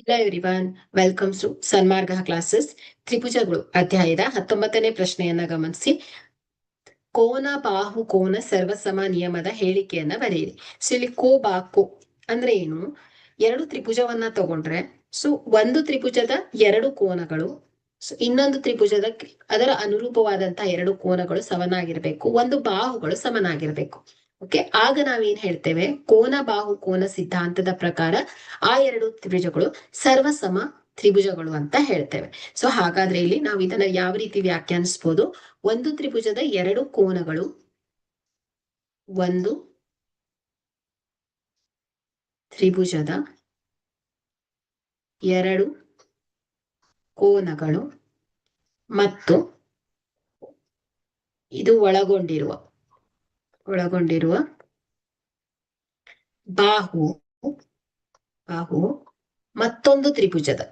Hello everyone, welcomes to Sanmarga classes. ತ್ರಿಭುಜಗಳು ಅಧ್ಯಾಯದ 19ನೇ ಪ್ರಶ್ನೆಯನ್ನ ಗಮನಿಸಿ. ಕೋನ ಬಾಹು ಕೋನ ಸರ್ವಸಮ ನಿಯಮದ ಹೇಳಿಕೆಯನ್ನ ಬರೆಯಿರಿ. ಸೊ ಇಲ್ಲಿ ಕೋ ಬಾಕು ಅಂದ್ರೆ ಏನು? ಎರಡು ತ್ರಿಭುಜವನ್ನ ತಗೊಂಡ್ರೆ ಸೊ ಒಂದು ತ್ರಿಭುಜದ ಎರಡು ಕೋನಗಳು, ಇನ್ನೊಂದು ತ್ರಿಭುಜದ ಅದರ ಅನುರೂಪವಾದಂತಹ ಎರಡು ಕೋನಗಳು ಸಮನಾಗಿರ್ಬೇಕು, ಒಂದು ಬಾಹುಗಳು ಸಮನಾಗಿರ್ಬೇಕು. ಓಕೆ, ಆಗ ನಾವೇನ್ ಹೇಳ್ತೇವೆ? ಕೋನ ಬಾಹು ಕೋನ ಸಿದ್ಧಾಂತದ ಪ್ರಕಾರ ಆ ಎರಡು ತ್ರಿಭುಜಗಳು ಸರ್ವಸಮ ತ್ರಿಭುಜಗಳು ಅಂತ ಹೇಳ್ತೇವೆ. ಸೊ ಹಾಗಾದ್ರೆ ಇಲ್ಲಿ ನಾವು ಇದನ್ನ ಯಾವ ರೀತಿ ವ್ಯಾಖ್ಯಾನಿಸಬಹುದು? ಒಂದು ತ್ರಿಭುಜದ ಎರಡು ಕೋನಗಳು, ಒಂದು ತ್ರಿಭುಜದ ಎರಡು ಕೋನಗಳು ಮತ್ತು ಇದು ಒಳಗೊಂಡಿರುವ ಬಾಹು ಮತ್ತೊಂದು ತ್ರಿಭುಜದ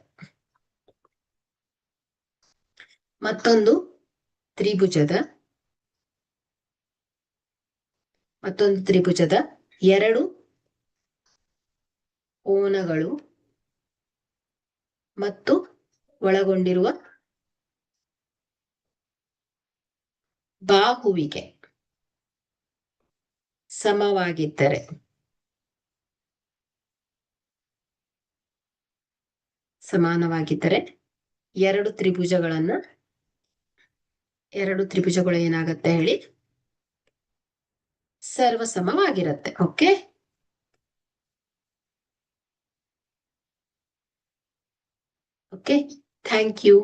ಎರಡು ಕೋನಗಳು ಮತ್ತು ಒಳಗೊಂಡಿರುವ ಬಾಹುವಿಗೆ ಸಮಾನವಾಗಿದ್ದರೆ ಎರಡು ತ್ರಿಭುಜಗಳು ಏನಾಗತ್ತೆ ಹೇಳಿ? ಸರ್ವಸಮವಾಗಿರುತ್ತೆ. Okay, thank you.